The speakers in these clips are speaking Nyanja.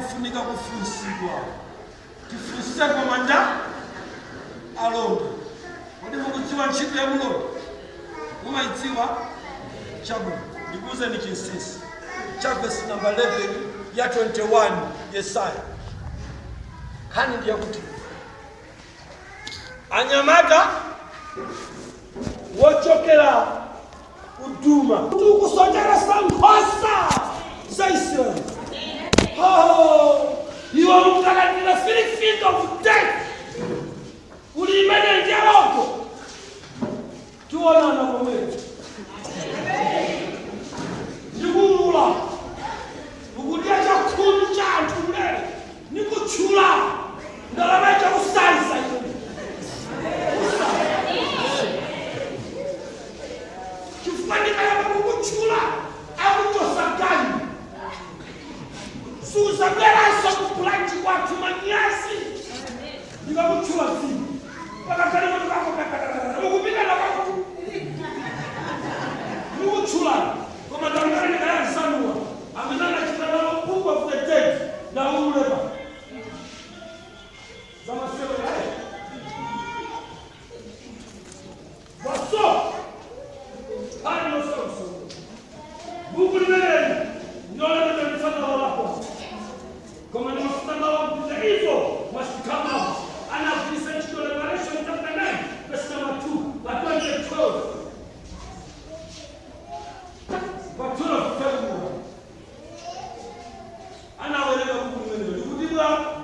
kufunika kufunsidwa tifunse kwa manja alonda. Kodi mukudziwa ntchito ya mulonda? Mumayidziwa? Chabwino ndikuuze ni chinsinsi cha verse number 11 ya 21 Yesaya. Hani ndiye kuti anyamata wochokera uduma tukusonjera sankhosa za Israeli. Iwe mtakatira field of death ulimene ndialoko tuonana pomwepo ndikuulula ukudya chakhumi cha anthu mlele nikutchula ndalama chakusalisa chifanika yapa kukutchula akutosagani suzabweranso kupulati kwathu manyasi ndikakutchula zini pakakhalimoto kako ukupitana kwako mukutchulani koma ndamkaleni kayansanuwa amenana chitanalo book of the dead na ululeba zamaselo yaye waso hali nososo buku limeleni ndolele nifana walapo koma ni mafutanda wa hivyo mashikama ana present to Revelation chapter 9 verse number 2 but 12 but 12 ana welela buku limeleni kudibwa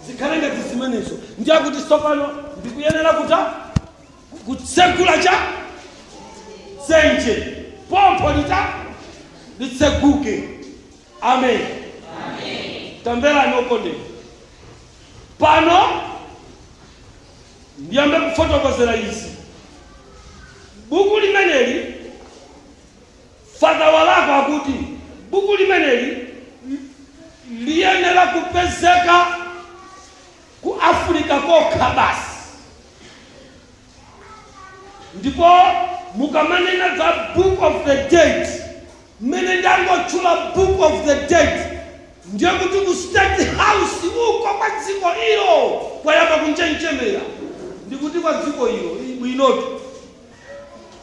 zikalenga tisimenezo ndia kuti stopano ndikuyenera kuta kutsekula cha senje pompo lita litseguke. Amen. Tambela nokonde pano ndiyambe kufotokozera izi buku limeneli Father walako akuti buku limeneli liyenera kupezeka ku Afrika kokha basi. Ndipo mukamanena za book of the dead mene ndangochula book of the dead ndiye kuti ku State House uko kwa dziko ilo kwayamba kunchenchemera ndikuti kwa dziko ilo bwinoto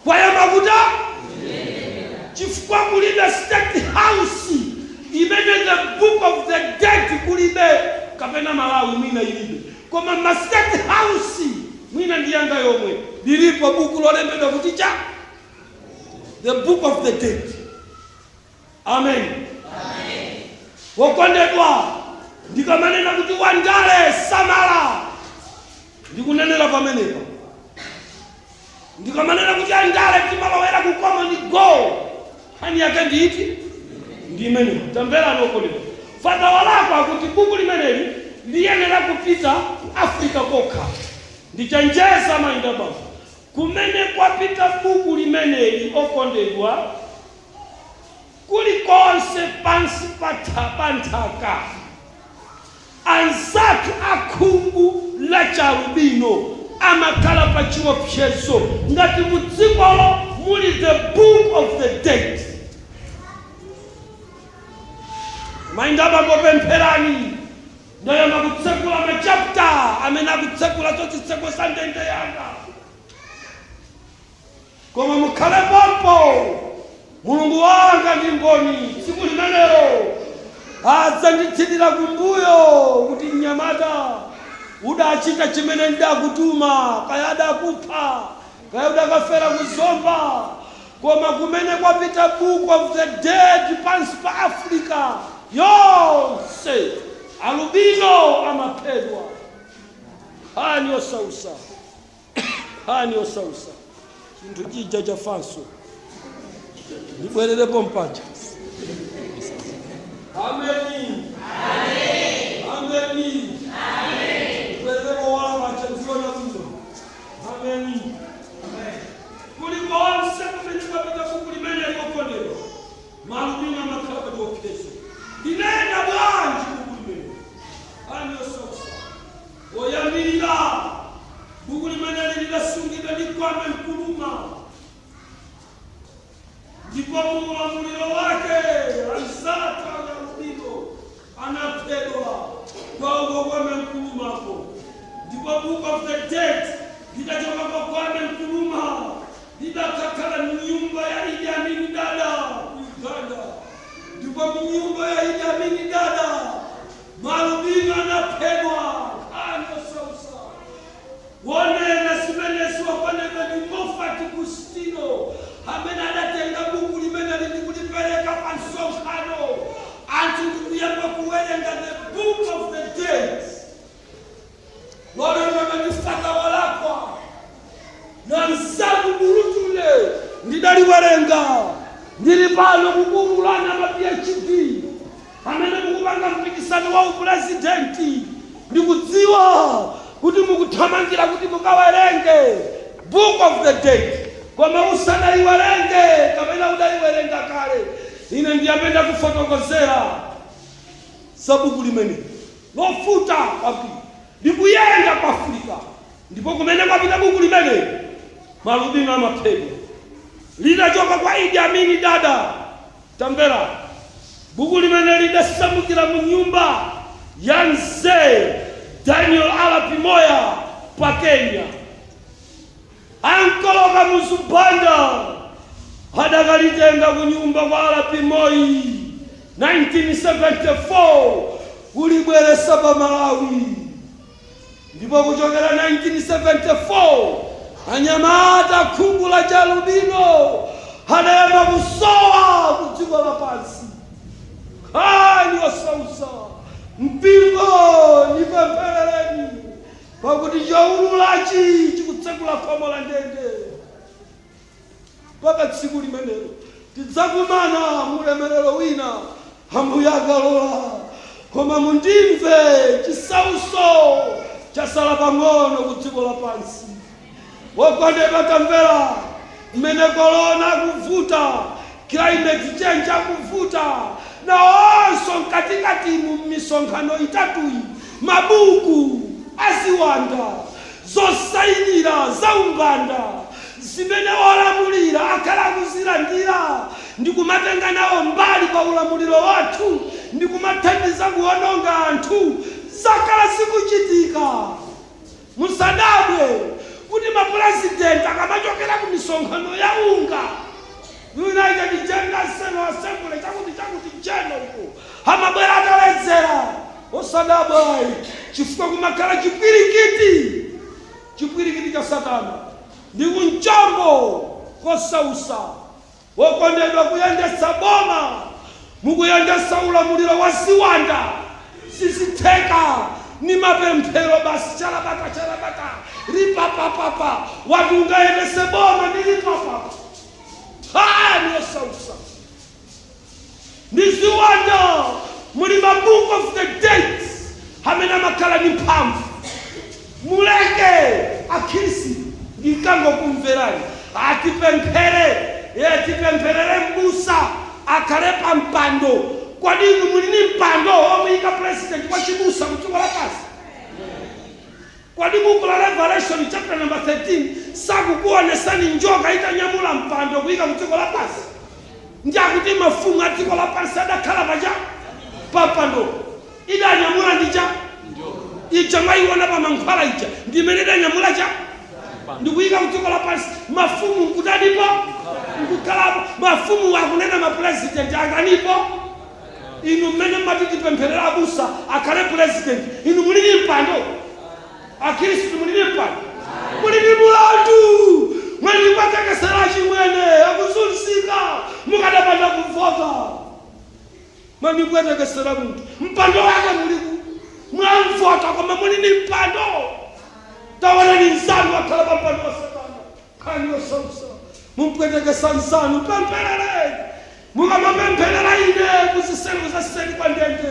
kwayamba kuta chifukwa kulibe State House imene the book of the dead kulibe kapena Malawi mwina ilibe koma ma State House mwina ndiyanga yomwe lilipo buku lolembedwa kuti cha the book of the dead. Amen. Wokondedwa ndikamanena kuti wandale samala ndikunenera pamenepa ndikamanena kuti andale timalowera kukoma ni go hani yake ndiiti ndimene tambela nokondedwa Father walako akuti buku limeneli liyenera kupita Afrika kokha ndichenjeza mainda baba kumene kwapita buku limeneli okondedwa kulikonse pansi panthaka anzatu akhungu la charubino amakhala pa chiopsezo ngati mudzikolo muli the book of the dead. Maindaba ngopempherani ndoyo makutsekula machapter amene akutsekula chotitseko sa ndende yanga. Koma mukhale pompo, Mulungu wanga ndi mboni, tsiku limenelo adzandithirira kumbuyo kuti mnyamata udachita chimene ndakutuma, kaya adakupha, kaya udakafera kuzomba, koma kumene kwapita book of the dead pansi pa Africa yonse alubino amaphedwa. Hani osausa, hani osausa, chinthu chija cha fanso ndibwererepo mpacha. Ameni, amen, ameni, amen. Ndibwererepo wala machaziona kuzo. Ameni, amen. Kuliko onse kumene kwapita buku limene likokondero malubino amakhala pa chiopsezo. Linena bwanji buku limene hani osausa oyambirira buku limene lidasungidwa ndi Kwame Nkrumah, ndipo mulamuliro wake alizata alubino anaphedwa kwa ugo Kwame Nkrumah. Ndipo book of the dead lidachoka kwa Kwame Nkrumah lidakakhala mnyumba ya Idi Amin Dada Uganda. Ndipo mnyumba ya Idi Amin Dada malubino anaphedwa. Anosausa wone nasimenesu wapaneka ni Moffat Agustino amene adatenga buku limene likulipereka pa msonkhano anti ndikuyamba kuwerenga the book of the dead. Warenga ndifata walakwa na nsabu bulutule ndidaliwerenga ndili pano kukululana ma PhD amene mukupanga mpikisano wa upresidenti. Ndikudziwa kuti mukuthamangira kuti mukawerenge book of the dead, koma usadaiwerenge kapena udaiwerenga kale. Ine ndiyapenda kufotokozera sabuku limene lofuta kwambiri ndikuyenda pa Afrika. Ndipo kumene kwapita buku limene malubino amaphedwa lidachoka kwa Idi Amin Dada. Tamvera, buku limene lidasamukira mu nyumba ya Mzee Daniel Arap Moi pa Kenya. Ankoloka Muzubanda adakalitenga ku nyumba kwa Arap Moi 1974 kulibweresa pa Malawi. Ndipo kuchokera 1974 anyamata khungu la jalubino adayamba kusowa kudziko lapansi. Hani osausa mpingo nipempherereni pakuti chaululachi chikutsekula khomo la ndende. Paka tsiku limenelo tidzakumana mulemerero wina Ambuye akalola, koma mundimve chisauso chasala pang'ono kudziko lapansi. Wokondedwa tamvera, mmene korona kuvuta, climate change akuvuta, na onso mkatikati mu misonkhano itatuyi mabuku aziwanda zosayinira zaumbanda zimene olamulira akhala kuzilandira ndikumatenga nawo mbali pa ulamuliro wathu ndikumathandiza kuwononga anthu. Zakhala zikuchitika. Musadabwe kuti mapresidenti akamachokera ku misonkhano ya unga United General Assembly chakuti cheno uko amabwera ataledzera. Osadabwe chifukwa kumakhala chipwirikiti cha Satana ndi kunchombo kosausa. Wokondedwa kuyendesa boma mukuyendesa ulamuliro wa ziwanda sizitheka ni mapemphero basi charabata ripapapapa watu ungayendese boma ndi ripapapa. Hani osausa ndi ziwanda muli ma book of the dead amene amakhala ni mphamvu. Muleke akhisi ngikango kumverani tipempherere mbusa akhale pa mpando. Kwadini muli ni mpando omuyika president kwa chibusa kudziko lapansi? Kwa buku la Revelation chapter number 13 sakukuonesani njoka itanyamula mpando kuika kutiko la pasi. Njakuti mafungu atiko la pasi adakhala paja papando. Ida nyamula ndija icha maiona pa mankhwala icha ndimeneda nyamula cha ndikuika kutiko la pasi mafumu nkutadipo nkukalapo mafumu wakunena ma president anganipo inu mmene matiti pempherera abusa akhale president inu mulini mpando akristu mulini mpando mulini mulandu mwani kwatekesera chimwene akuzunzika mukadapanda kuvota mwani kwatekesera munthu mpando wake muliku mwamvota koma mulini mpando tawana ni nzanu wakhala pa mpando wa Satana khani yosausa mumpwetekesa nsanu pempherere mukamapempherera ine kuzisengo zaseni kwa ndende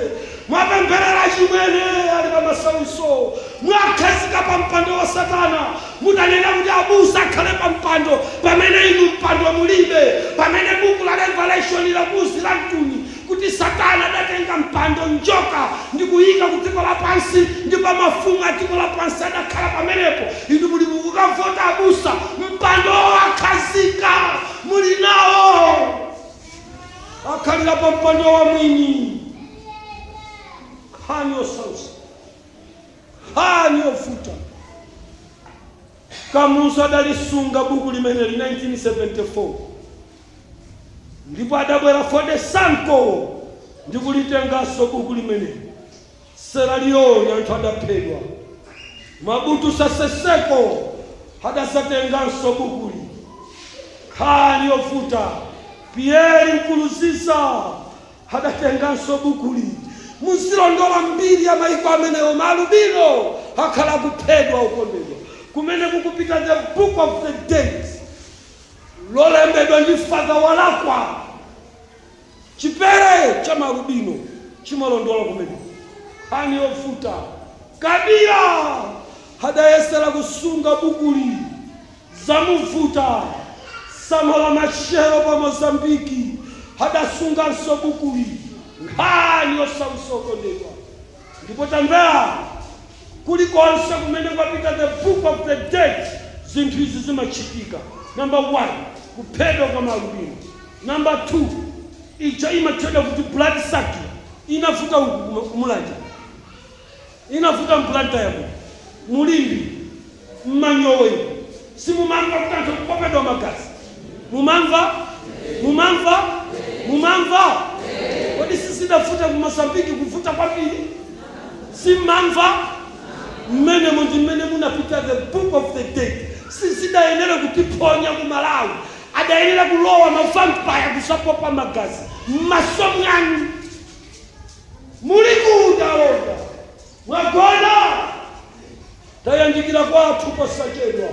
mwapempherera chimwene ali pa masauso mwakhazika pa mpando wa Satana mutanena kuti abusa akhale pa mpando pamene inu mpando mulibe pamene buku la Revelation lakuzi la mtuni kuti Satana adatenga mpando njoka ndikuyika kutiko la pansi ndipo mafumu atiko la pansi adakhala pamenepo inu muli mukavota abusa mpando akhazika muli nawo akhalira pa mpando wa mwini khani yosausa khani yofuta Kamuzu adalisunga buku limeneli 1974 ndipo adabwera Fode Sanko ndikulitengaso buku limeneli Sierra Leone anthu adaphedwa Mobutu Sese Seko hadasatenganso bukuli khani yofuta Pierre Nkurunziza hadatenganso bukuli muzilondola mbiri ya maiko amenewo malubino akhala kuphedwa ukondedwa kumene kukupita the book of the dead lolembedwa ndi Father Walakwa chipere cha malubino chimalondola kumene khani yofuta Kabila hadayesera kusunga bukuli zamuvuta Samola Machel pa Mozambiki hadasunganso bukuli khani yosausa ukondedwa ndipo tamvera kulikonse kumene kwapita the book of the dead zinthu izi zimachitika. Number 1 kuphedwa kwa malubino. Number 2 icha imatchedwa kuti blood sucking inafuta kumulanja inafuta mplanta yako mulimbi mmanyowe simumamva kutanto kupopedwa magazi mumamva kodi sisi dafuta kumosambiki kufuta kwa pili simamva mmene munapita the book of the dead sisi dayenera kutiponya ku Malawi adayenera kulowa mavampire kusapopa magazi masomyani mulikuda oda mwagona tayandikira kwathu posachedwa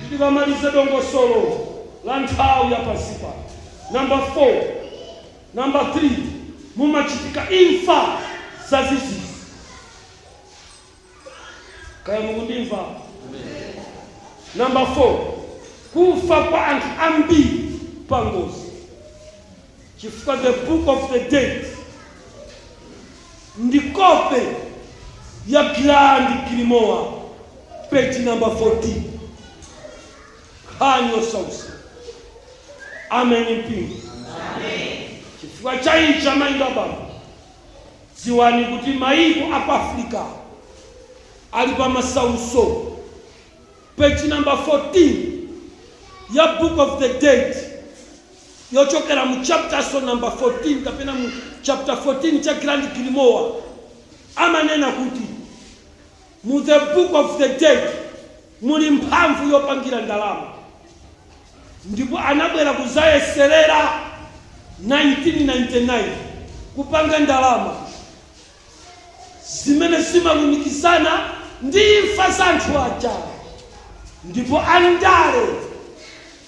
ndikamalize dongosolo la nthawi ya pasipa. Number 4 number 3 mumachitika imfa zazizi kaya mukundimva. Number 4 kufa kwa anthu ambiri pangozi chifukwa the book of the dead ndikope ya Grand Grimoire page number 14 khani yosausa. Amen mpingo. Amen. Chifukwa chaicha mainga baba ziwani kuti maiko apa Afrika ali pa masauso page number 14 ya book of the dead yochokera mu chapter so number 14 kapena mu chapter 14 cha Grand Grimoire amanena kuti mu the book of the dead muli mphamvu yopangira ndalama ndipo anabwera kuzayeserera 1999 kupanga ndalama zimene zimalumikizana ndi imfa za anthu aja ndipo andale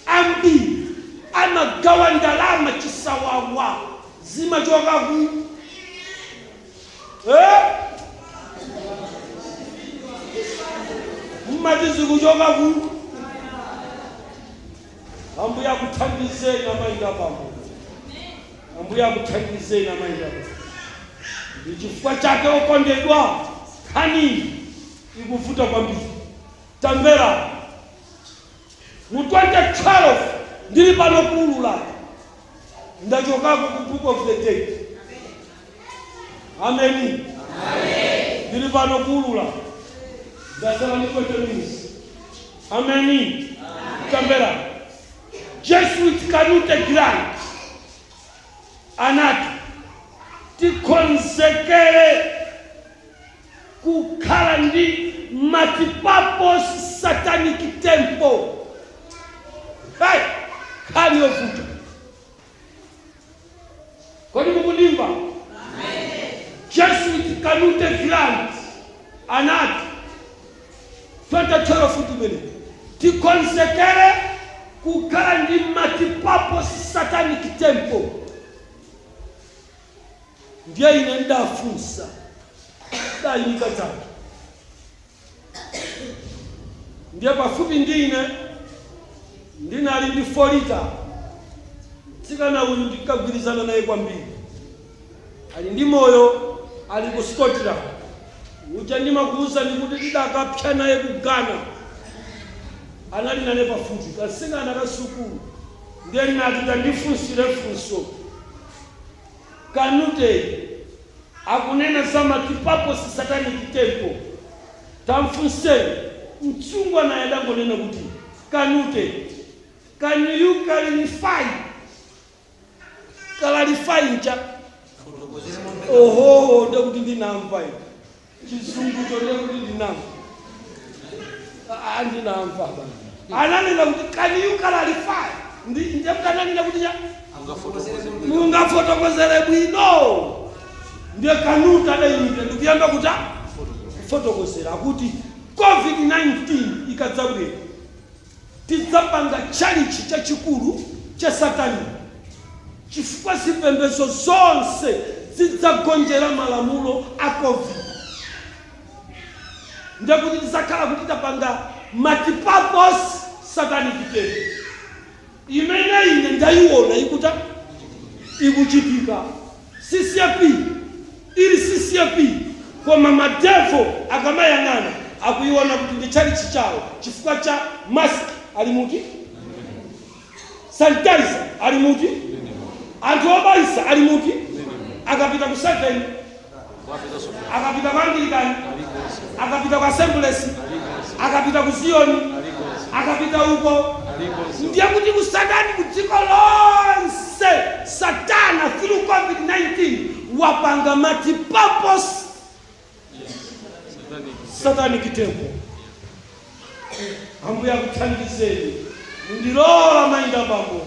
ambiri amagawa ndalama chisawawa zimachoka ku mmatizi kuchoka ku ambuya kuthandizeni amainda pamwe ambuya kuthandizeni amainda pamwe ndichifukwa chake okondedwa khani ikuvuta kwambiri. Tamvera, mu 2012 ndili pano kuulula ndachokako ku Book of the Dead. Amen. Ndili pano kuulula ndasala ni 20 minutes. Amen. Tambera, Jesuit Canute Grant anati tikonzekere kukhala ndi multipurpose satanic temple. Hey, khali yovuta. Kodi mukundimva? Jesuit Canute Grant anati 2012 timene tikonzekere kukhala ndi multipurpose satanic temple. Ndiye ine ndafunsa dayika dzake ndiye pafupi ndine ndinali ndi 4 lita tsikana uyu ndikagwirizana naye kwambiri, ali ndi moyo, ali ku Scotland. Uja ndimakuuza ndikuti tidakapsa naye ku Ghana, anali nane pafupi kasingana kasukulu. Ndiye nati tandifunsire funso, Canute akunena za multipurpose satanic temple. Tamfunseni mchungwa na yadango nena kuti Canute, can you clarify ncha? Oho, ndakuti ndinamva chizungu chode kuti ndinamva. Andinamva bana. Ananena kuti can you clarify? Ndiye mkananena kuti cha mungafotokozere bwino. Ndiye Canute adayimite ndikuyamba kuti fotokozera kuti COVID-19 ikadzabwera tidzapanga chalichi chachikulu cha Satani, chifukwa zipembedzo zonse zidzagonjera malamulo a COVID. Ndiye kuti tidzakhala kuti tapanga multipurpose satanic temple. Imene ine ndayiona ikuta ikuchitika CCP, ili CCP koma madevo akamayang'ana akuiona kuti ndi chalichi chawo chifukwa cha mask ali muti, sanitizer ali muti, anthu obaisa ali muti, akapita ku 7 akapita kwa Anglikani, akapita kwa Assemblies, akapita ku Zion, akapita uko. Ndiye kuti kusadani kudziko lonse Satana through COVID-19 wapanga multipurpose satanic temple. Ambuye akuthandizeni mundilola mayinda pamwe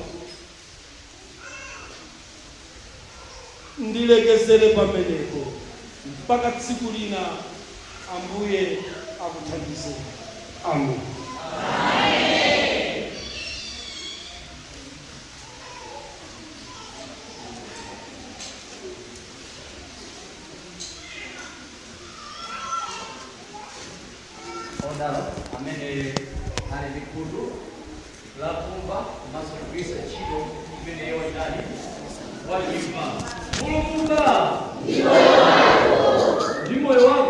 ndilekezere pamenepo mpaka tsiku lina. Ambuye akuthandizeni. Amen. Amene ali mikulu la kumva maso kuisa chilo imene yewa ndani wajima mulunga ndi moyo wako